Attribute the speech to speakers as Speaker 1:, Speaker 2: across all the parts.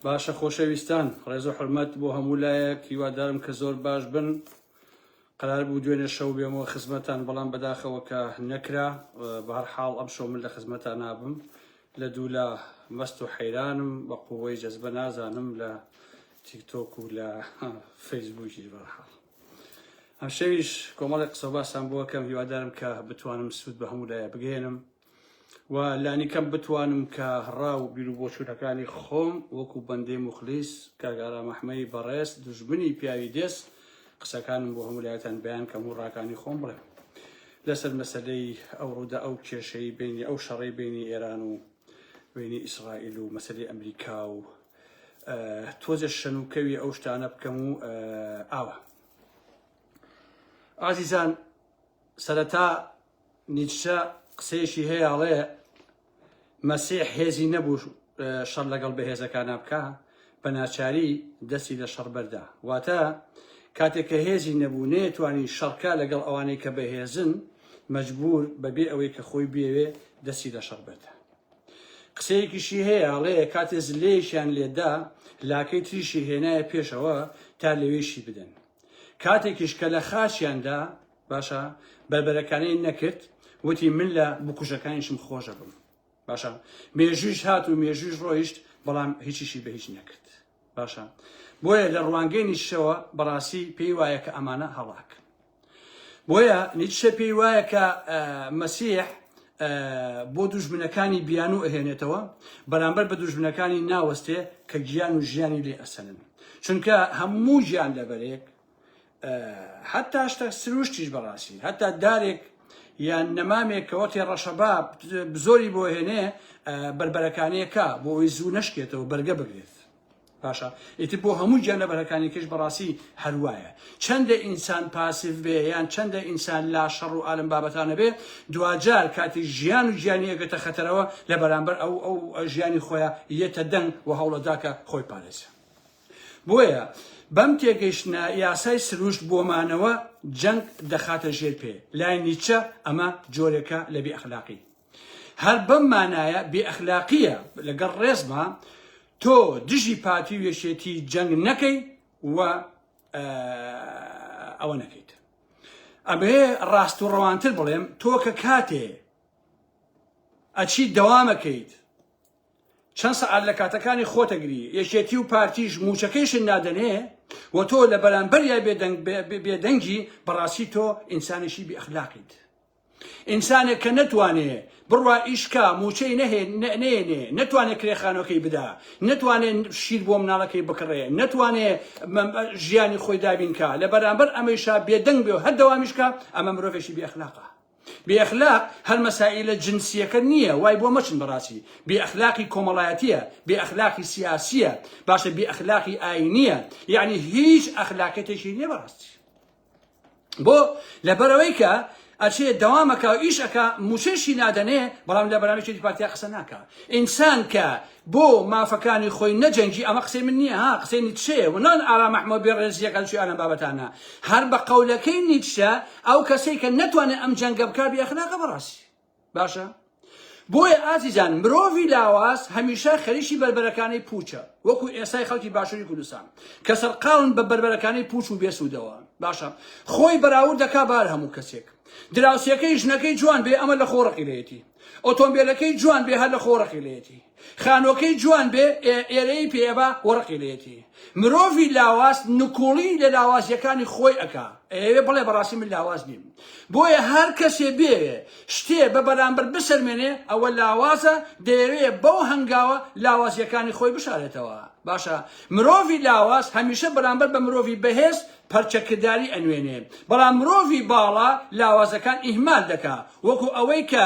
Speaker 1: باشە خۆشەویستان ڕێز و حرمەت بۆ هەموو لایەک هیوادارم کە زۆر باش بن. قرار بوو دوێنێ شەو بێمەوە خزمەتان بەڵام بەداخەوە کە نەکرا. بە هەر حاڵ ئەم شەو من لە خزمەتان نابم، لە دوو لە مەست و حەیرانم بە قووەی جەزبە نازانم لە تیکتۆک و لە فەیسبووکی بەرحاڵ. ئەم شەویش کۆمەڵی قسە باسان بۆ کەم هیوادارم کە بتوانم سوود بە هەموو لایە بگەێنم و لانی کەم بتوانم کە هەڕا و بیر و بۆچوونەکانی خۆم وەکو بەندەی مخلیس کاگارا مەحمەی بەڕێز دوژمنی پیاوی دێست قسەکانم بۆ هەموو لایەتان بەیان کەم و ڕاکانی خۆم بڵێم لەسەر مەسەلەی ئەو ڕوودا ئەو کێشەی بینی ئەو شەڕەی بینی ئێران و بینی ئیسرائیل و مەسەلەی ئەمریکا و تۆزە شەنوکەوی ئەو شتانە بکەم و ئاوە. ئازیزان، سەرەتا نیچە قسەیەشی هەیەڵێ مەسیح هێزی نەبوو شەڕ لەگەڵ بەهێزەکانە بکە، بە ناچاری دەستی لە شەڕ بەردا. واتە کاتێک کە هێزی نەبوو نەیەتوانی شەڕکە لەگەڵ ئەوانەی کە بەهێزن مەجبور بەبێ ئەوەی کە خۆی بێوێ دەستی لە شەڕ بەردا. قسەیەکیشی هەیەڵێ کاتێ زلێشیان لێدا لاکەی تریشی هێنایە پێشەوە تا لەوێشی بدەن. کاتێکیش کە لە خاچیاندا باشە بەربەرەکانەی نەکرد وتی من لە بکوژەکانیشم خۆشە بم. باشە مێژویش هات و مێژویش ڕۆیشت بەڵام هیچیشی بە هیچ نەکرد. باشە بۆیە لە ڕوانگەی نیشتەوە بەڕاستی پێی وایە کە ئەمانە هەڵاک. بۆیە نیچە پێی وایە کە مەسیح بۆ دوژمنەکانی بیانوو ئەهێنێتەوە بەرامبەر بە دوژمنەکانی ناوەستێ کە گیان و ژیانی لێ ئەسەنن. چونکە هەموو ژیان لەبەرێک حتا شتە سروشتیش بەڕاستی هەتا دارێک یان نەمامێک کەەوە تێڕەشەبا زۆری بۆ هێنێ بربەرەکانەیەکە بۆ ئەوی زوو نەشکێتەوە بەرگە بگرێت. باشە ئیتر بۆ هەموو گیان لەبەرەکانی کەش بەڕاستی هەروایە. چەندە ئینسان پاسیڤ بێ یان چەندە ئینسان لا شەڕ و ئالم بابەتانە بێ دوجار کاتی ژیان و گیانی ئەگەتە خەتەرەوە لە بەرامبەر ئەو ژیانی خۆیان یەتە دەنگ و هەوڵەداکە خۆی پارێزە. بۆیە بەم تێگەیشتنە یاسای سروشت بۆمانەوە جەنگ دەخاتە ژێر پێ. لای نیچە ئەمە جۆرێکە لە بێئەخلاقی. هەر بەم مانایە بێئەخلاقیە لەگەڵ ڕێزمە تۆ دژی پاتی وێشێتی جەنگ نەکەی و ئەوە نەکەیت. ئەبێ ڕاست و ڕەوانتر بڵێم تۆ کە کاتێ ئەچی دەوامەکەیت چەند سەعات لە کاتەکانی خۆتەگری یەکێتی و پارتیش موچەکەیشن نادەنێ و تۆ لە بەرامبەریا بێدەنگی بەڕاستی تۆ ئینسانێکی بێئەخلاقیت. ئینسانێک کە نەتوانێ بڕوا ئیشکا موچەی نێنێ نەتوانێت کرێخانەکەی بدا، نەتوانێت شیر بۆ مناڵەکەی بکڕێ، نەتوانێت ژیانی خۆی دابینکە، لە بەرامبەر ئەمەیشا بێدەنگ بێ و هەر دەوامیشکە ئەمە مرۆڤێکی بێئەخلاقە. بێئەخلاق هەر مەسائلە جنسیەکە نییە، وای بۆ مەچن بەڕاستی. بێئەخلاقی کۆمەڵایەتیە، بێئەخلاقی سیاسیە، باشە بێئەخلاقی ئاینیە، یعنی هیچ ئەخلاقێتێکی نییە بەڕاستی. بۆ لەبەرەوەی کە ئەچێ دەوامەکە و ئیشەکە موچەشی نادەنێ بەڵام لە بەرامبەری پارتیا قسە ناکە. ئینسان کە بۆ مافەکانی خۆی نەجەنگی ئەمە قسەی من نییە، ها قسەی نیچەیە و نان ئارا مەحمەد بێڕێزیەکە چی ئەم بابەتانە. هەر بە قەولەکەی نیچە ئەو کەسەی کە نەتوانێت ئەم جەنگە بکە بێئەخلاقە بەڕاستی. باشە بۆیە ئازیزان مرۆڤی لاواز هەمیشە خەریکی بربەرەکانی پوچە، وەکو ئێسای خەڵکی باشووری کوردستان کە سەرقاون بە بربەرەکانی پوچ و بێسوودەوە. باشە خۆی بەراورد دەکا بار هەموو کەسێک. دراوسەکەی ژنەکەی جوان بێ ئەمە لە خۆڕقی لێتی، ئۆتۆمبیلەکەی جوان بێ هەر لە خۆڕقی لێتی، خانۆکەی جوان بێ ئێرەی پێبا وەڕقی لێتی. مرۆڤی لاواز نکوڵی لە لاوازیەکانی خۆی ئەکا. ئێوێ بڵێ بەڕاستی من لاواز نیم. بۆیە هەر کەسێ بێوێ شتێ بە بەرامبەر بسەرمێنێ ئەوە لاوازە دەیەوێ بەو هەنگاوە لاوازیەکانی خۆی بشارێتەوە. باشە مرۆڤی لاواز هەمیشە بەرامبەر بە مرۆڤی بەهێز پەرچەکرداری ئەنوێنێ، بەڵام مرۆڤی باڵا لاوازەکان ئیهمال دەکا، وەکو ئەوەی کە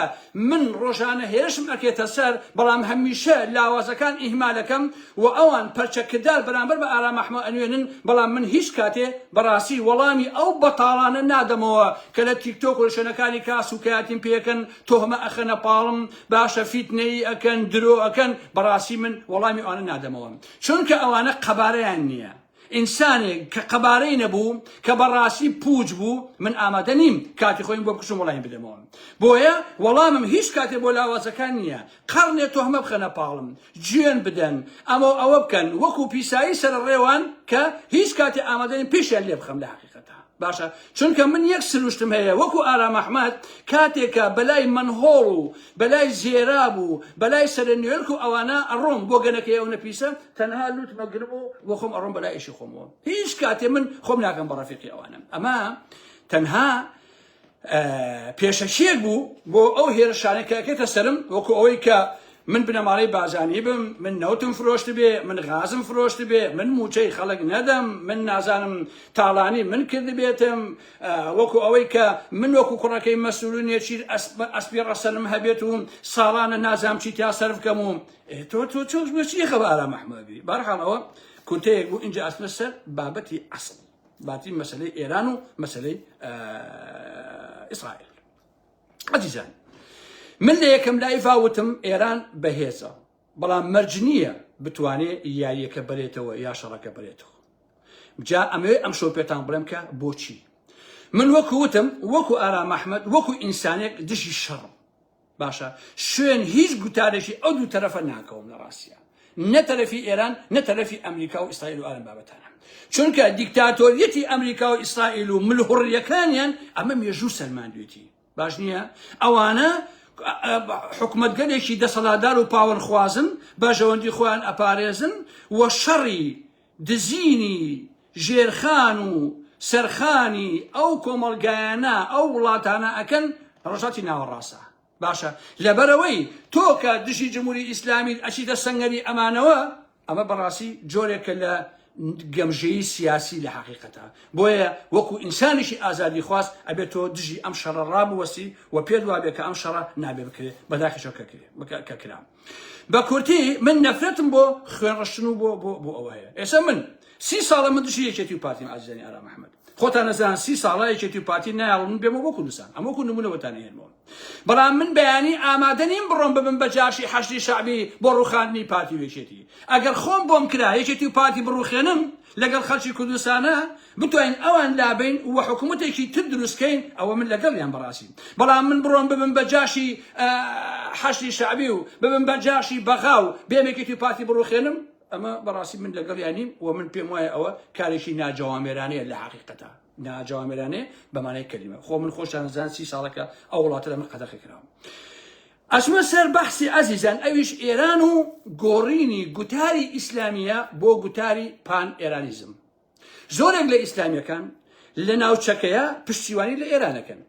Speaker 1: من ڕۆژانە هێرشم ئەکێتە سەر بەڵام هەمیشە لاوازەکان ئیهمالەکەم و ئەوان پەرچەکردار بەرامبەر بە ئارا مەحمەد ئەنوێنن، بەڵام من هیچ کاتێ بەڕاستی وەڵامی ئەو بەتاڵانە نادەمەوە کە لە تیکتۆک و شوێنەکانی کاس و کاتیم پێکەن تۆهمە ئەخەنە پاڵم باشە فیتنەی ئەکەن درۆ ئەکەن، بەڕاستی من وەڵامی ئەوانە نادەمەوە چونکە ئەوانە قەبارەیان نییە. ئینسانێک کە قەبارەی نەبوو کە بەڕاستی پوچ بوو من ئامادە نیم کاتی خۆیم بۆ بکوشم وەڵامی بدەمەوە بۆیە وەڵامم هیچ کاتێ بۆ لاوازەکان نییە قەڕنێ تۆهمە بخەنە پاڵم گوێن بدەن ئەوە بکەن وەکو پیسایی سەر ڕێوان کە هیچ کاتێ ئامادە نیم پێشیان لێ بخەم لە حەقیقەتە باشە چونکە من یەک سروشتم هەیە وەکو ئارام ئەحمەد کاتێکە بەلای منهۆڵ و بەلای زێرا بوو بەلای سەرنوێرک و ئەوانە ئەڕۆم بۆ گەنەکەی ئەو نەپیسە تەنها لوتمە گرم و بۆ خۆم ئەڕۆم بەلای ئیشی خۆمەوە هیچ کاتێ من خۆم ناکەم بە ڕەفیقی ئەوانە ئەمە تەنها پێشەکێک بوو بۆ ئەو هێرشانە کەکێتە سەرم وەکو ئەوەی کە من بنەماڵەی بازانی بم من نەوتم فرۆشت بێ من غازم فرۆشت بێ من موچەی خەڵک نەدەم من نازانم تاڵانی من کرد بێتم وەکو ئەوەی کە من وەکو کوڕەکەی مەسئولونێکی ئەسپی ڕەسەنم هەبێت و ساڵانە نازام چی تا سەرف بکەم و تۆ چی خەبە ئارام ئەحمەدی بەرحاڵ ئەوە کورتەیەک بوو اینجا ئەسمە سەر بابەتی ئەسڵ باتی مەسەلەی ئێران و مەسەلەی ئیسرائیل عزیزان من لە یەکەم لای فاوتم ئێران بەهێزە بەڵام مەرج نییە بتوانێت یاریەکە بەرێتەوە یا شەڕەکە بەرێتەوە جا ئەمەوێ ئەم شۆ پێتان بڵێم کە بۆچی من وەکو وتم وەکو ئارام ئەحمەد وەکو ئینسانێک دژی شەڕم باشە شوێن هیچ گوتارێکی ئەو دوو تەرەفە ناکەوم لە ڕاستیە نە تەرەفی ئێران نە تەرەفی ئەمریکا و ئیسرائیل و ئەم بابەتانە چونکە دیکتاتۆریەتی ئەمریکا و ئیسرائیل و ملهوڕیەکانیان ئەمە مێژوو سەلماندوێتی باش نییە ئەوانە حکومەتگەلێکی دەسەڵاتدار و پاوەڕخوازن بەژەوەندی خۆیان ئەپارێزن و شەڕی دزینی ژێرخان و سەرخانی ئەو کۆمەڵگایانە ئەو وڵاتانە ئەکەن ڕۆژاتی ناوەڕاستە باشە لەبەرەوەی تۆ کە دژی جمهوری ئیسلامی ئەچیتە سەنگەری ئەمانەوە ئەمە بەڕاستی جۆرێکە لە گەمژەیی سیاسی لە حقیقەتە بۆیە وەکو ئینسانیشی ئازادی خواست ئەبێت تۆ دژی ئەم شەڕە ڕابوەسی و پێت وابێت کە ئەم شەڕە نابێ بکرێت بەداخیشەوە کە کرام بە کورتی من نەفرەتم بۆ خوێنڕشتن و بۆ ئەوە هەیە ئێستا من 30 ساڵە من دژی یەکێتی و پارتیم ئازیزانی ئارام ئەحمەد خۆتان نەزان 30 ساڵە یەکێتی و پارتی نایاڵم بێمە بۆ کوردستان ئەمە وەکو نمونەوەتان هێنمەوە بەڵام من بەیانی ئامادە نیم بڕۆم ببم بە جاشی حەشری شەعبی بۆ ڕووخاندنی پارتی یەکێتی ئەگەر خۆم بۆم کرا یەکێتی و پارتی بڕووخێنم لەگەڵ خەڵکی کوردستانە بتوانین ئەوان لابین و حکوومەتێکی تر دروستکەین ئەوە من لەگەڵیان بەڕاستی بەڵام من بڕۆم ببم بە جاشی حەشری شەعبی و ببم بە جاشی بەغا و بێم یەکێتی و پارتی بڕووخێنم ئەمە بەڕاستی من لەگەڵیانیم و من پێم وایە ئەوە کارێکی ناجەوامێرانەیە لە حقیقەتە ناجەوامێرانەیە بەمانای کەلیمە خۆ من خۆشیان زان 30 ساڵەکە ئەو وڵاتە لە من قەدەخی کراوە ئەچمە سەر بەحسی عەزیزان ئەویش ئێران و گۆڕینی گوتاری ئیسلامیە بۆ گوتاری پان ئێرانیزم زۆرێک لە ئیسلامیەکان لە ناوچەکەیە پشتیوانی لە ئێرانەکەن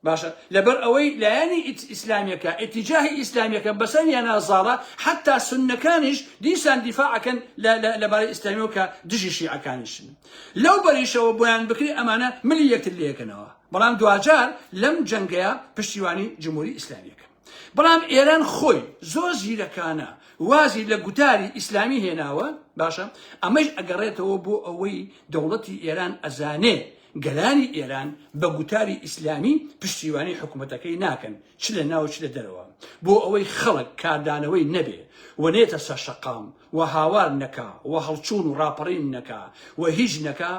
Speaker 1: باشە لەبەر ئەوەی لایەنی ئیسلامیەکە ئەتیجاهی ئیسلامیەکە بەسەریان نازاڵە حتا سوننەکانیش دیسان دیفاعەکەن لەبارەی ئیسلامیەوە کە دژی شیعەکانیشن لەو بەریشەوە بۆیان بکری ئەمانە ملی یەکتر لێکەنەوە بەڵام دوجار لەم جەنگەیە پشتیوانی جمهوری ئیسلامیەکە بەڵام ئێران خۆی زۆر زیرەکانە وازی لە گوتاری ئیسلامی هێناوە باشە ئەمەش ئەگەڕێتەوە بۆ ئەوەی دەوڵەتی ئێران ئەزانێ گەلانی ئێران بە گوتاری ئیسلامی پشتیوانی حکوومەتەکەی ناکەن چ لە ناو چ لە دەرەوە بۆ ئەوەی خەڵک کاردانەوەی نەبێ و نێتە سەر شەقام و هاوار نەکا و هەڵچوون و ڕاپەڕین نەکا و هیچ نەکا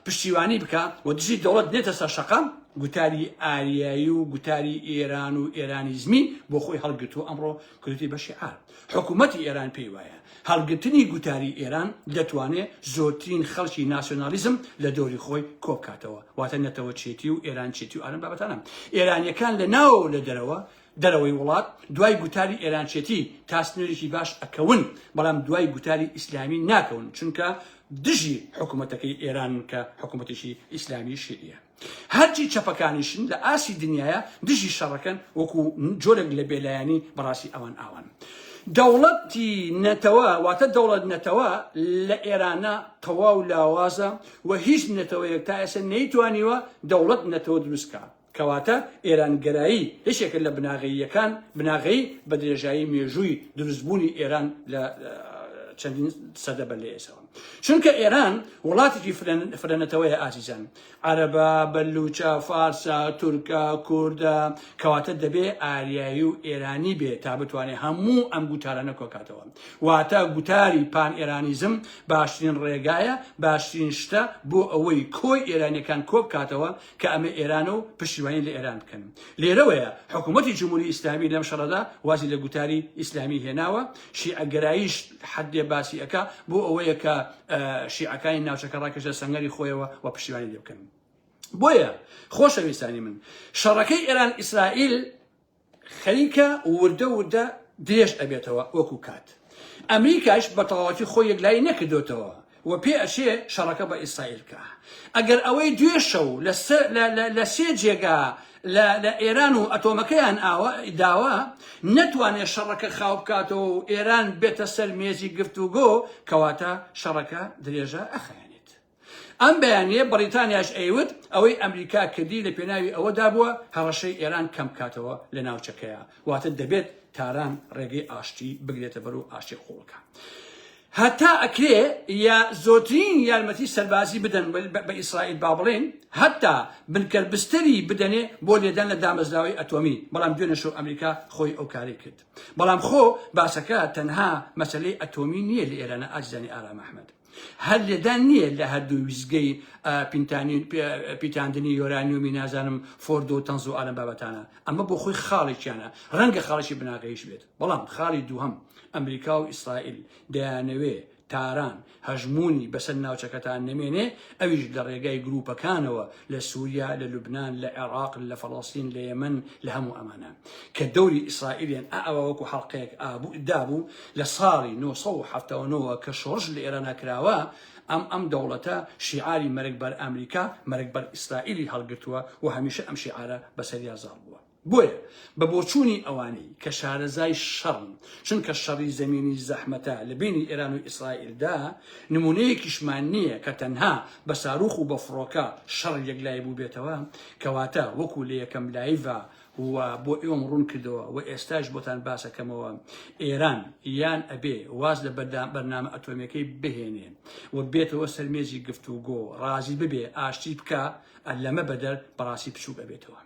Speaker 1: پشتیوانی بکە و دژی دەوڵەت نێتە سەر شەقام گوتاری ئاریایی و گوتاری ئێران و ئێرانیزمی بۆ خۆی هەڵگرتووە ئەمڕۆ کردی بە شیعار حکوومەتی ئێران پێی وایە هەڵگرتنی گوتاری ئێران دەتوانێت زۆرترین خەڵکی ناسیۆنالیزم لە دۆری خۆی کۆبکاتەوە واتە نەتەوە چێتی و ئێران چێتی و ئارم بابەتانە ئێرانیەکان لە ناو لە دەرەوەی وڵات دوای گوتاری ئێرانچێتی تاسنێرێکی باش ئەکەون بەڵام دوای گوتاری ئیسلامی ناکەون چونکە دژی حکوومەتەکەی ئێران کە حکوومەتێکی ئیسلامی شیعە هەرچی چەپەکانیشن لە ئاسی دنیاە دژی شەڕەکەن وەکو جۆرێک لە بێلایانی بەڕاستی ئەوان ئاوان دەوڵەتی نەتەوە واتە دەوڵەت نەتەوە لە ئێرانە تەواو لاوازە و هیچ نەتەوەیەک تا ئێستا نەیتوانیوە دەوڵەت نەتەوە دروستکە کەواتە ئێرانگەرایی هیچێکە لە بناغەییەکان بناغەی بە درێژایی مێژووی دروستبوونی ئێران لە چەندین سەدە بەر لە ئێسەوە چونکە ئێران وڵاتێکی فرەنەتەوەیە ئازیزان عەرەبە بەلوچە فارسە تورکە کوردە کەواتە دەبێ ئاریایی و ئێرانی بێ تا بتوانێت هەموو ئەم گوتارانە کۆکاتەوە واتە گوتاری پان ئێرانیزم باشترین ڕێگایە باشترین شتە بۆ ئەوەی کۆی ئێرانیەکان کۆبکاتەوە کە ئەمە ئێرانە و پشتیوانی لە ئێران بکەن لێرەوەیە حکوومەتی جمهوری ئیسلامی لەم شەڕەدا وازی لە گوتاری ئیسلامی هێناوە شیعەگەراییش حەدێ باسی ئەکا بۆ ئەوەیە کە شیعەکانی ناوچەکە ڕاکێشە سەنگەری خۆیەوە و پشتیوانی لێ بکەن بۆیە خۆشەویستانی من شەڕەکەی ئێران ئیسرائیل خەریکە وردە درێژ ئەبێتەوە وەکو کات ئەمریکاش بە تەواوەتی خۆی یەکلایی نەکردوتەوە و پێ ئەچێ شەڕەکە بە ئیسرائیل کە ئەگەر ئەوەی دوێ شەو لە سێ جێگا لە ئێران و ئەتۆمەکەیان داوە نەتوانێت شەڕەکە خاو بکاتەوە و ئێران بێتە سەر مێزی گفتوگۆ کەواتە شەڕەکە درێژە ئەخەیانێت ئەم بەیانیە بەریتانیاش ئەیوت ئەوەی ئەمریکا کردی لە پێناوی ئەوەدا بووە هەڕەشەی ئێران کەم کاتەوە لە ناوچەکەیە واتە دەبێت تاران ڕێگەی ئاشتی بگرێتە بەر و ئاشتی خۆڵەکە هەتا ئەکرێ یا زۆترین یارمەتی سەربازی بدەن بە ئیسرائیل با بڵێن هەتا بنکەربستری بدەنێ بۆ لێدان لە دامەزراوی ئەتۆمی بەڵام دوێنێشەوە ئەمریکا خۆی ئەو کاری کرد بەڵام خۆ باسەکە تەنها مەسەلەی ئەتۆمی نییە لە ئێرانە ئاجزانی ئارام ئەحمەد هەر لێدان نییە لە هەردوو ویزگەی پیتاندنی یۆرانیومی نازانم فۆردۆ و تەنز و ئالەم بابەتانە ئەمە بۆ خۆی خاڵێکیانە ڕەنگە خاڵێکی بناغەیش بێت بەڵام خاڵی دووهەم ئەمریکا و ئیسرائیل دەیانەوێ تاران هەژمونی بەسەر ناوچەکەتان نەمێنێ ئەویش لە ڕێگای گروپەکانەوە لە سووریا لە لوبنان لە عێراق لە فەڵەستین لە یەمەن لە هەموو ئەمانە کە دەوری ئیسرائیلیان ئەوە وەکو حەڵقەیەک دابوو لە ساڵی 1970 کە شۆڕش لە ئێرانە کراوە ئەم دەوڵەتە شیعاری مەرگ بەر ئەمریکا مەرگ بەر ئیسرائیلی هەڵگرتووە و هەمیشە ئەم شیعارە بەسەریا زاڵ بووە بۆیە بە بۆچوونی ئەوانەی کە شارەزای شەڕن چونکە شەڕی زەمینی زەحمەتە لە بینی ئێران و ئیسرائیلدا نمونەیەکیشمان نییە کە تەنها بە ساروخ و بە فڕۆکە شەڕ یەکلای بوو بێتەوە کەواتە وەکو لە یەکەم لایڤە و بۆ ئێوەم ڕوون کردەوە و ئێستاش بۆتان باسەکەمەوە ئێران یان ئەبێ واز لە بەرنامە ئەتۆمیەکەی بهێنێ و بێتەوە سەرمێزی گفتوگۆ ڕازی ببێ ئاشتی بکە لەمە بەدەر بەڕاستی پچوو بەبێتەوە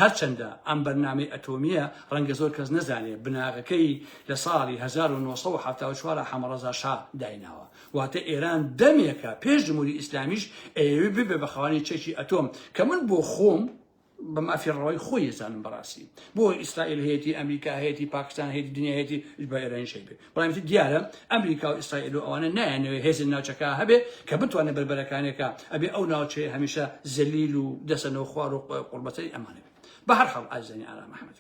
Speaker 1: هەرچەندە ئەم بەرنامەی ئەتۆمیە ڕەنگە زۆر کەس نەزانێت بناغەکەی لە ساڵی 1974 حەمەڕەزا شا دایناوە واتە ئێران دەمێکە پێش جمهوری ئیسلامیش ئەوێ ببێ بە خەوانی چەکی ئەتۆم کە من بۆ خۆم بە مافیڕەوەی خۆی زانم بەڕاستی بۆ ئیسرائیل هەیەی ئەمریکا هەیەی پاکستان هەیەی دنیا هەیەی بە ئێرانی شەی بێ بەڵامتی دیارە ئەمریکا و ئیسرائیل و ئەوانە نایانەوێت هێزن ناوچەکە هەبێ کە بتوانێت بربەرەکانێکە ئەبێ ئەو ناوچەیە هەمیشە زەلیل و دەسەنەوە خوار و قوربەتەی ئەمانە بێت بە هەر حاڵ ئازانی ئارام ئەحمەد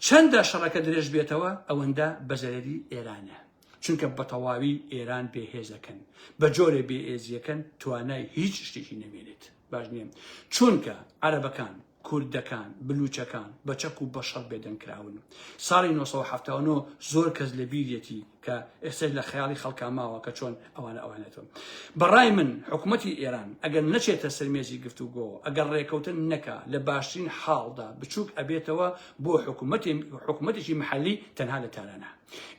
Speaker 1: چەندە شەڕەکە درێژ بێتەوە ئەوەندە بەزەرەری ئێرانە چونکە بە تەواوی ئێران بێهێزەکەن بە جۆرە بێئێزیەکەن توانای هیچ شتێکی نەمێنێت باش نییە چونکە عەرەبەکان کوردەکان بلوچەکان بە چەک و بەشەڕ بێدەنکراون ساڵی 1970 زۆر کەس لە بیرێتی کە ئێستا لە خەیاڵی خەڵکا ماوە کە چۆن ئەوانێتەوە بەڕای من حکوومەتی ئێران ئەگەر نەچێتە سەرمێزی گفتوگۆ ئەگەر ڕێکەوتن نەکا لە باشترین حاڵدا بچووک ئەبێتەوە بۆ حکوومەتێکی محەلی تەنها لە تارانە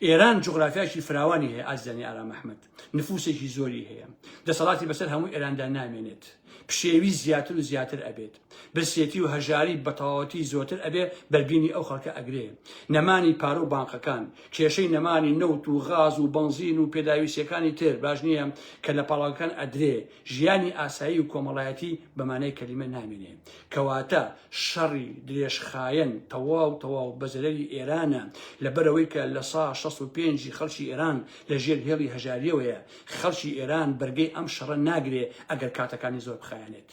Speaker 1: ئێران جوغرافیاشی فراوانی هەیە ئازیزانی ئارام ئەحمەد نفوسێکی زۆری هەیە دەسەڵاتی بەسەر هەموو ئێراندا نامێنێت پشێوی زیاتر و زیاتر ئەبێت برسێتی و هەژاری بەتەواوەتی زۆرتر ئەبێ بەربینی ئەو خەڵکە ئەگرێ نەمانی پارە و بانقەکان کێشەی نەمانی نەوت و غاز و بەنزین و پێداویستیەکانی تر باش نییە کە لە پاڵاوەکان ئەدرێ ژیانی ئاسایی و کۆمەڵایەتی بەمانەی کەلیمە نامێنێ کەواتە شەڕی درێژخایەن تەواو بەزەرەری ئێرانە لەبەرەوەی کە لە سا 65 خەڵکی ئێران لە ژێر هێڵی هەژاریەوەیە خەڵکی ئێران بەرگەی ئەم شەڕە ناگرێ ئەگەر کاتەکانی زۆر بخایەنێت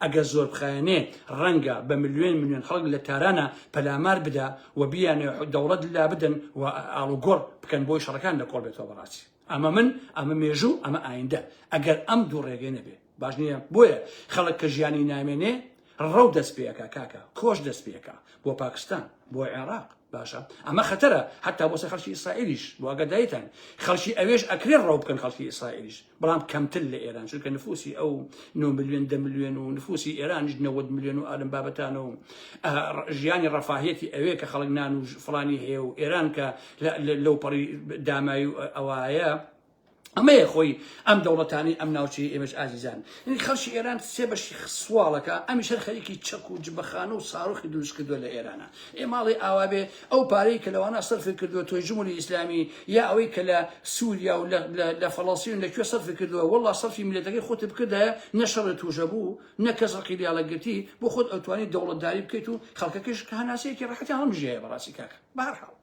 Speaker 1: ئەگەر زۆر بخایەنێ ڕەنگە بە ملیۆن خەڵک لە تارانە پەلامار بدا و بیانێ دەوڵەت لا بدەن و ئاڵوگۆڕ بکەن بۆی شەڕەکان لە کۆڵ بێتەوە بەڕاستی ئەمە مێژوو ئەمە ئایندە ئەگەر ئەم دوو ڕێگەی نەبێ باش نییە بۆیە خەڵک کە ژیانی نامێنێ ڕەو دەست پێەکە کاکە کۆش دەست پێەکە بۆ پاکستان بۆ عێراق باشە ئەمە خەتەرە حتا بۆ خەڵکی ئیسرائیلیش بۆ ئەگەدایتان خەڵکی ئەوێش ئەکرێ ڕەو بکەن خەڵکی ئیسرائیلیش بەڵام کەمتر لە ئێران چونکە نفوسی ئەو 9 ملیۆن 10 ملیۆن و نفوسی ئێرانیش 90 ملیۆن و ئالم بابەتانە و ژیانی ڕەفاهێتی ئەوێ کە خەڵک نان و فڵانی هەیە و ئێران کە لەو پەڕی دامایی و ئەوایە ئەمە خۆی ئەم دەوڵەتانی ئەم ناوچەی ئێمەش ئازیزان خەڵکی ئێران سێ بەشی سواڵەکە ئەمیش هەر خەریکی چەک و جبەخانە و ساڕۆخی دروست کردووە لە ئێرانە ماڵی ئاوابێ ئەو پارەی کە لەوانە سەرفی کردووە تۆی جمهوری ئیسلامی یا ئەوەی کە لە سووریا و لە فەڵەستین لەکوێ سەرفی کردووە وەڵڵا سەرفی میلەتەکەی خۆت بکردایە نە شەڕت تووشە بوو نە کەس ڕقی لیاڵەگرتی بۆ خۆت ئەوتوانی دەوڵەتداری بکەیت و خەڵکەکەش کە هەناسەیەکی ڕەحەتیان هەڵمژەیە بەڕاستی کاکە بەهەرحاڵ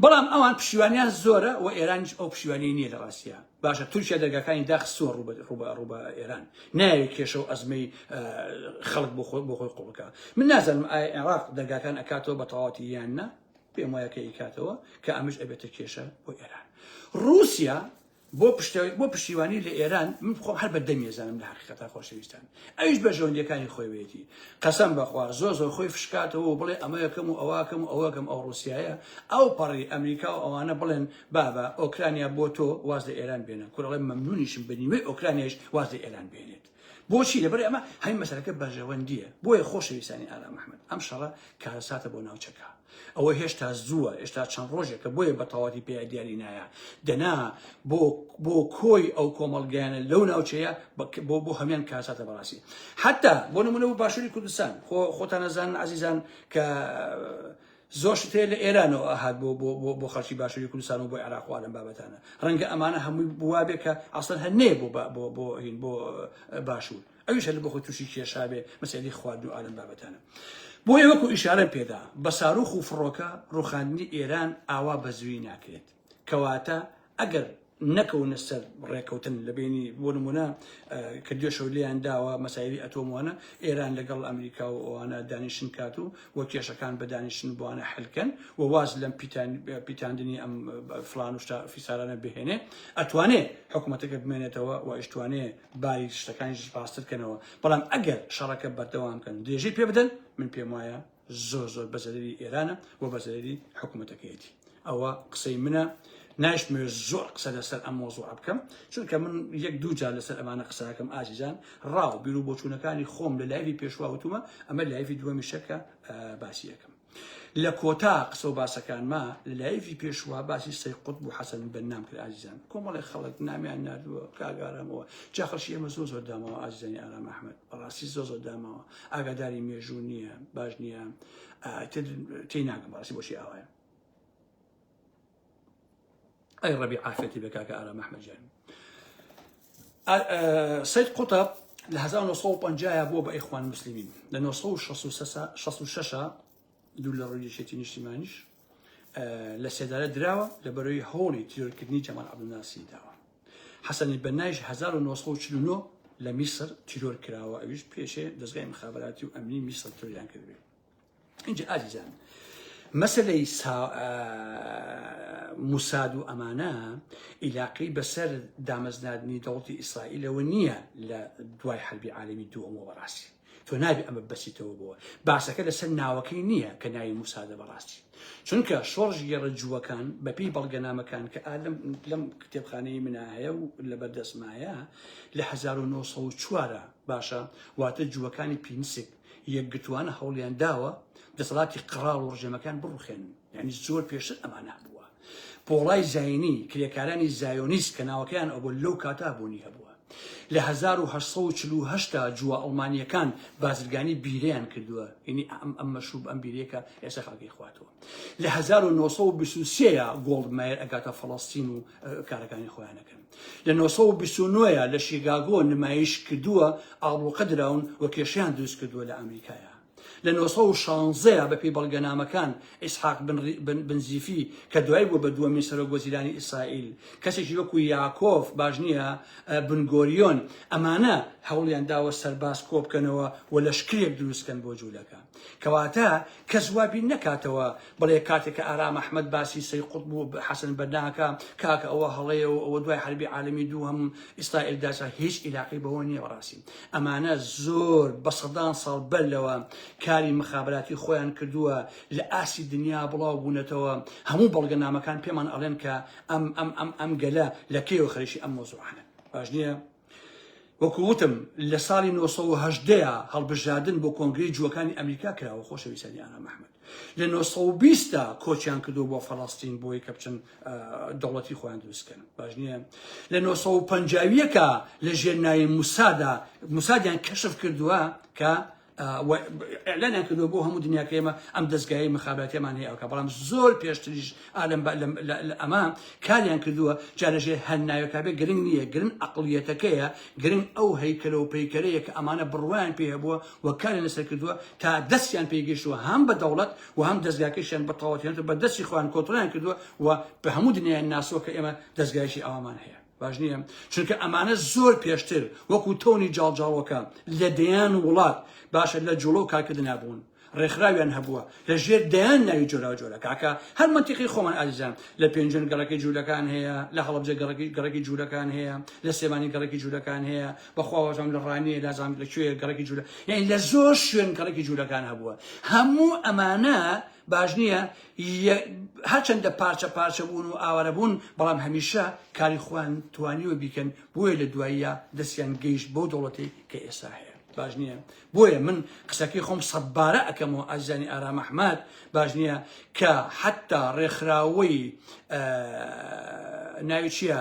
Speaker 1: بەڵام ئەوان پشیوانیان زۆرە و ئێرانیش ئەو پشیوانی نییە لە ڕاستیە باشە تورکیا دەرگاکانی داخستووە ڕوبە ئێران ناوێت کێشە و ئەزمەی خەڵک بۆ خۆی قوڵەکە من نازانم عێراق دەرگاکان ئەکاتەوە بە تەواوەتی یان نە پێم وایە کە ئیکاتەوە کە ئەمەش ئەبێتە کێشە بۆ ئێران رووسیا بۆ پشتیوانی لە ئێران من خۆم هەر بە دەمیێزانم لە حقیقەتا خۆشەویستان ئەویش بە ژەوندیەکانی خۆی وێتی قەسەم بەخوا زۆر خۆی فشکاتەوە بڵێ ئەمە یەکەم و ئەوەکەم و ئەوەکەم ئەو رووسایە ئەو پەڕی ئەمریکا و ئەوانە بڵێن بابە ئۆکرانیا بۆ تۆ واز لە ئێران بێنن کوڕەڵێ مەمنونیشم بنیوەی ئۆکرانیاش واز لە ئێران بێنێت بۆچی لەبەر ئەمە هەمی مەسەلەکە بەژەوەندیە بۆیە خۆشەویستانی ئارام محمد ئەم شەڕە کارەساتە بۆ ناوچەکە ئەوە هێشتا زووە هێشتا چەند ڕۆژێکە بۆیە بە تەواوەتی پێ دیاری نایە دەنا بۆ کۆی ئەو کۆمەڵگەیانە لەو ناوچەیە بۆ هەمان کارەساتە بەڕاستی حتا بۆ نمونە بۆ باشووری کوردستان خۆتان نەزانن عەزیزان کە زۆر شتێ لە ئێرانەوە ئاهات بۆ خەڵکی باشووری کوردستان و بۆ عێراق لەم بابەتانە ڕەنگە ئەمانە هەمووی بوابێ کە ئەسڵەن هەنێ بۆ باشوور ئەویش هەر بۆ خۆی تووشی کێشا بێ مەسەلەی خواردن و ئالەم بابەتانە بۆ ئێوەکو ئیشارەم پێدا بە ساروخ و فڕۆکە ڕوخاندنی ئێران ئاوا بەزوی ناکرێت کەواتە ئەگەر نەکەونە سەر ڕێکەوتن لە بینی بۆ نمونە کە دوێشەوە لێیان داوە مەسایلی ئەتۆموانە ئێران لەگەڵ ئەمریکا و ئەوانە دانیشتن کات و کێشەکان بە دانیشتن بوانە حلکەن و واز لەم پیتاندنی ئەم فلان و فیسارانە بهێنێ ئەتوانێت حکوومەتەکە بمێنێتەوە و ئەشتوانێ باری شتەکانی پاسترکەنەوە بەڵام ئەگەر شەڕەکە بەردەوام بکەن درێژەی پێ بدەن من پێم وایە زۆر بەزەری ئێرانە و بەزەری حکوومەتەکەیەتی ئەوە قسەی منە نایشتمێ زۆر قسە لەسەر ئەم مۆزوع بکەم چونکە من یەک دوو جار لەسەر ئەمانە قسەکەم ئازیزان ڕاو بیر و بۆچوونەکانی خۆم لە لایوی پێشوا وتومە ئەمە لایوی دووەمی شەکە باسی یەکەم لە کۆتا قسە و باسەکانما لە لایوی پێشوا باسی سەید قوتب و حەسەن بەنام کرد ئازیزان کۆمەڵی خەڵک نامیان نردووە کاگارەمەوە جا خەڵکی ئێمە زۆر دامەوە ئازیزانی ئارام ئەحمەد بەڕاستی زۆر دامەوە ئاگاداری مێژوو نییە باش نییە تێی ناکەم بەڕاستی بۆشی ئاوایە أي ربي عافيتي بكاك آرام أحمد جان سيد قطب لهزان صوب أنجايا بوبا إخوان المسلمين لأنه صوب شخص شاشة دول الرجيشتين اجتماعيش لسيدالة دراوة لبروي هولي تيور كدني جمال عبد الناصر داوة حسن البنايش هزار ونوصلوا شلونو لمصر تيور كراوة أيش بيشة دزغي مخابراتي وأمني مصر توريان كذبين إنجا عزيزان مسألة موساد و ئەمانە عیلاقی بەسەر دامەزناندنی دەوڵەتی ئیسرائیلەوە نییە لە دوای حربی عالەمی دووەمەوە بەڕاستی تۆ نابێ ئەمە بەسیتەوە بووە باسەکە لەسەر ناوەکەی نییە کە ناوی موسادە بەڕاستی چونکە شۆڕژ گێڕەجووەکان بەپێی بەڵگەنامەکان کە لەم کتێبخانەی منە هەیە و لە بەردەستمایە لە 1940 باشە واتە جووەکانی پینسک یەکگرتووانە هەوڵیان داوە دەسەڵاتی قڕاڵ و ڕژێمەکان بڕوخێنن یعنی زۆر پێشتر ئەمانە بووە پۆڵای زاینی کرێکارانی زایۆنیست کە ناوەکەیان ئەوە لەو کاتا بوونی هەبووە لە 1940 جووە ئەڵمانیەکان بازرگانی بیرەیان کردووە یعنی ئەم مەشروب ئەم بیرەیەکە ئێستا خەڵکی خواتەوە لە 1923 گۆڵدمایر ئەگاتە فەڵەستین و کارەکانی خۆیانەکەن لە 1929 لە شیکاگۆ نمایش کردووە ئاڵۆقە دراون و کێشەیان دروست کردووە لە ئەمریکایە لە 1916 بەپێی بەڵگەنامەکان ئیسحاق بنزیفی کە دوای بووە بە دووەمین سەرۆکوەزیرانی ئیسرائیل کەسێکی وەکو یاکۆف باش نییە بنگۆریۆن ئەمانە هەوڵیان داوە سەرباز کۆ بکەنەوە و لەشکرێک دروستکەن بۆ جوولەکە کەواتە کە زوابی نەکاتەوە بڵێ کاتێک کە ئارام ئەحمەد باسی سەید قوتب و حەسەن بەناکە کاکە ئەوە هەڵەیە و ئەوە دوای حربی عالەمی دووهەم ئیسرائیل داسا هیچ عیلاقی بەوە نییە بەڕاستی ئەمانە زۆر بە سەدان ساڵ بەرلەوە کاری مخابراتی خۆیان کردووە لە ئاسی دنیا بڵاو بوونەتەوە هەموو بەڵگەنامەکان پێمان ئەڵێن کە ئەم گەلە لە کێوە خەریکی ئەم مۆزوعانە باش نییە وەکووتم لە ساڵی 1970 هەڵبژاردن بۆ کۆنگرەی جووەکانی ئەمریکا کراوە خۆشەویستانی ئارام محەممەد لە 1920 کۆچیان کردو بۆ فەڵەستین بۆی کە بچن دەوڵەتی خۆیان دروستکەن باش نییە لە 1950 لە ژێرناوی موسادیان کەشف کردووە کە ئەعلانیان کردووە بۆ هەموو دنیاکە ئێمە ئەم دەستگای مخابراتیەمان هەیە ئەوکە بەڵام زۆر پێشتریش ئەمە کاریان کردووە جارەژێ هەرناویەکە بێ گرنگ نییە گرنگ عەقڵیەتەکەیە گرنگ ئەو هەیکەلە و پەیکەرەیە کە ئەمانە بڕوایان پێ هەبووە و کاریان لەسەر کردووە تا دەستیان پێگەیشتووە هەم بە دەوڵەت و هەم دەستگاکەشیان بە تەواوەتیان بە دەستی خۆیان کۆنتڕۆلیان کردووە و بە هەموو دنیایان ناسووە کە ئێمە دەستگایشی ئەومان هەیە باش نییە چونکە ئەمانە زۆر پێشتر وەکو تۆنی جاڵجاڵەکە لە دەیان وڵات باشە لە جوڵە و کارکردن نابوون ڕێکخراویان هەبووە لە ژێر دەیان ناوی جۆرا جۆرە کاکە هەر منتیقی خۆمان ئازیزان لە پێنجن گەڕەکەی جوولەکان هەیە لە هەڵەبجە گەڕەکی جوولەکان هەیە لە سێمانی گەڕەکی جوولەکان هەیە بەخواوەژام لە ڕانیە لازام لەکوێ گەڕەکی جوولە یعنی لە زۆر شوێن گەڕەکی جوولەکان هەبووە هەموو ئەمانە باش نییە هەرچەندە پارچە بوون و ئاوارە بوون بەڵام هەمیشە کاری خوان توانیوە بیکەن بۆیە لە دواییە دەستیان گەیشت بۆ دەوڵەتی کە ئێستا هەیە باش نییە بۆیە من قسەکەی خۆم سەدبارە ئەەکەمەوە ئازیزانی ئارام محەممەد باش نییە کە حتا ڕێکخراوەی ناوی چییە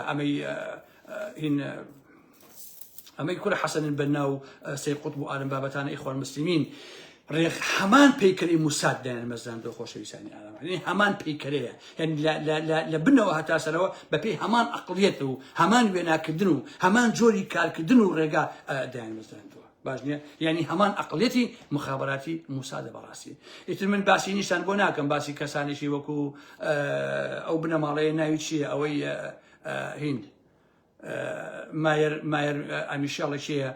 Speaker 1: ئەمەی کوورە حەسەن بەنا و سەید قوتب و ئارم بابەتانە ئیخوان مسلمین هەمان پەیکەری موساد دایان مەزراندەوە خۆشەویستانی ئارام هەمان پەیکەرەیە یعنی لە بنەوە هەتا سەرەوە بەپێی هەمان عەقڵیەت و هەمان وێناکردن و هەمان جۆری کارکردن و ڕێگا دایان مەزراندەوە باش نییە یعنی هەمان عەقڵیەتی مخابراتی موسادە بەڕاستی ئیتر من باسی نیشان بۆ ناکەم باسی کەسانێکی وەکو ئەو بنەماڵەیە ناوی چییە ئەوەی هیند مایر ئەمیشاڵێکیە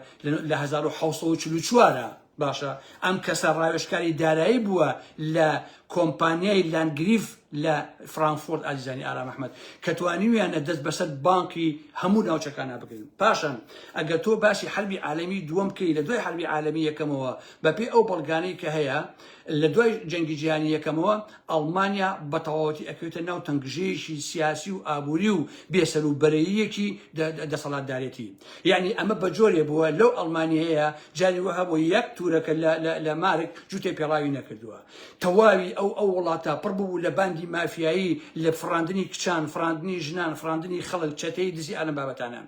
Speaker 1: لە 1940 باشە ئەم کەسە ڕاوێژکاری دارایی بووە لە کۆمپانیای لانگریف لە فرانکفورت ئازیزانی ئارام محەممەد کە توانیویانە دەست بەسەر بانکی هەموو ناوچەکانە بگرن پاشان ئەگەر تۆ باسی حربی عالەمی دووەم بکەی لە دوای حربی عالەمی یەکەمەوە بەپێی ئەو بەڵگانەی کە هەیە لە دوای جەنگی جیهانی یەکەمەوە ئەڵمانیا بە تەواوەتی ئەکەوێتە ناو تەنگژەیەکی سیاسی و ئابووری و بێسەر و بەرەییەکی دەسەڵاتدارێتی یعنی ئەمە بە جۆرێ بووە لەو ئەڵمانیەیە جاری وەها بۆ یەک توورەکە لە مارک جوتێ پێڵاوی نەکردووە تەواوی ئەو وڵاتە پڕ بوو لە باندی مافیایی لە فڕاندنی کچان فڕاندنی ژنان فڕاندنی خەڵک چەتەی دزی ئەلەم بابەتانە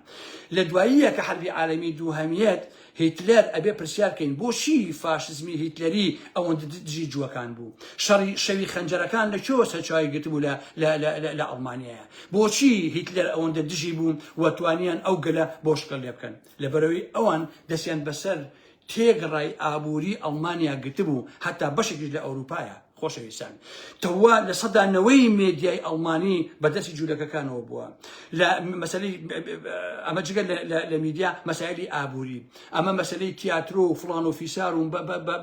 Speaker 1: لە دواییە کە حربی عالەمی دووهەمیەت هیتلەر ئەبێ پرسیارکەین بۆچی فاشزمی هیتلەری ئەوەندە دژی جووەکان بوو شەوی خەنجەرەکان لەکوێوە سەرچاوی گرتبوو لە ئەڵمانیایە بۆچی هیتلەر ئەوەندە دژی بوون و توانیان ئەو گەلە بۆشکە لێ بکەن لەبەرەوەی ئەوان دەستیان بەسەر تێگەڕای ئابووری ئەڵمانیا گرتبوو هەتا بەشێکیش لە ئەوروپایە خۆشەویستان تەوا لە سەدانەوەی مێدیای ئەڵمانی بەدەستی جوولەکەکانەوە بووە لە مەسەلەی ئەمە جگە لە میدیا مەسایلی ئابووری ئەمە مەسەلەی تیاترۆ و فڵان و فیسار و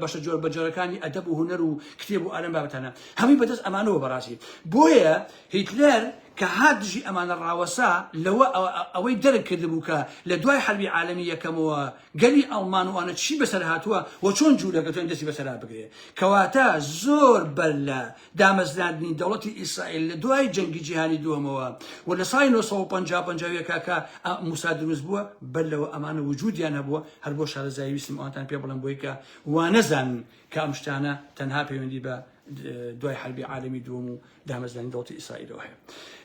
Speaker 1: بەشە جۆر بەجۆرەکانی ئەدەب و هونەر و کتێب و ئەلەم بابەتانە هەمووی بەدەست ئەمانەوە بەڕاستی بۆیە هیتلەر کە هادژی ئەمانە ڕاوەسا لەوە ئەوەی دەرک کردبوو کە لە دوای حربی عالەمی یەکەمەوە گەلی ئەڵمان وانە چی بەسەر هاتووە و چۆن جوولەکە توێن دەستی بەسەرا بگرێ کەواتە زۆر بەر لە دامەزراندنی دەوڵەتی ئیسرائیل لە دوای جەنگی جیهانی دووەمەوە و لە ساڵی 1950 کاکە موسا دروست بووە بەر لەوە ئەمانە وجودیان هەبووە هەر بۆ شارەزایی ویستم ئەوانتان پێ بڵم بۆی کە وانەزان کە ئەم شتانە تەنها پەیوەندی بە دوای حربی عالەمی دووەم و دامەزرانی دەوڵەتی ئیسرائیلەوە هەیە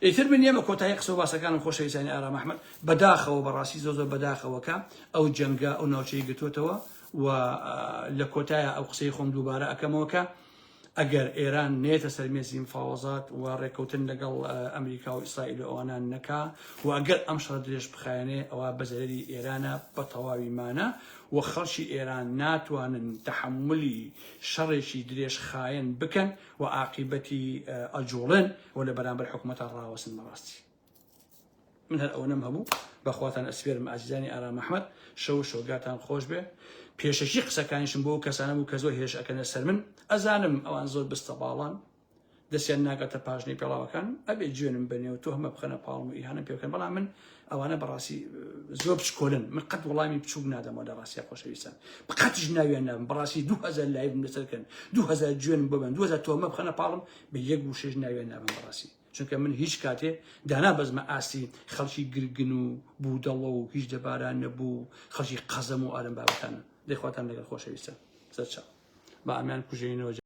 Speaker 1: ئیتر من نیەمە کۆتایی قسە و باسەکانم خۆشەویستانی ئارام محەممەد بەداخەوە بەڕاستی زۆر بەداخەوەکە ئەو جەنگە ئەو ناوچەی گرتوتەوە و لە کۆتایە ئەو قسەی خۆم دووبارە ئەەکەمەوە کە ئەگەر ئێران نێتە سەرمێزی مفاوەزات و ڕێکەوتن لەگەڵ ئەمریکا و ئیسرائیل و ئەوانان نەکا و ئەگەر ئەم شەڕ درێژ بخایەنێ ئەوە بەزەرەری ئێرانە بە تەواویمانە و خەڵکی ئێران ناتوانن تەحملی شەڕێکی درێژ خایەن بکەن و عاقیبەتی ئەجوڵن و لە بەرامبەر حکوومەتە ڕاوەسن بەڕاستی من هەر ئەوەنەم هەبوو بەخواتان ئەسپێرم ئازیزانی ئارام محەممەد شەو شۆگاتان خۆش بێ پێشەکی قسەکانیشم بۆ کەسانە بوو کە زۆر هێش ئەکەنە سەر من ئەزانم ئەوان زۆر بستە باڵان دەستیان ناگاتە پاژنەی پێڵاوەکان ئەبێ جوێنم بنێ و تۆ هەمە بخەنە پاڵم و ئیهانە پێ بکەن بەڵام من ئەوانە بەڕاستی زۆر بچکۆلن من قەت وەڵامی بچووک نادەمەوە لە ڕاستیە خۆشەویستان بقەتیش ناویان نابم بەڕاستی 2000 لایڤم لەسەرکەن 2000 جوێنم ببن 2000 تۆمە بخەنە پاڵم بە یەک بوو شێژ ناویان نابم بەڕاستی چونکە من هیچ کاتێ دانا بەزمە ئاسی خەڵکی گرگن و بوودەڵە و هیچ دەباران نەبوو خەڵکی قەزەم و ئارم بابەتانە دەیخواتان لەگەڵ خۆشەویستە سەرچاو بە ئامیان کوژێنەوە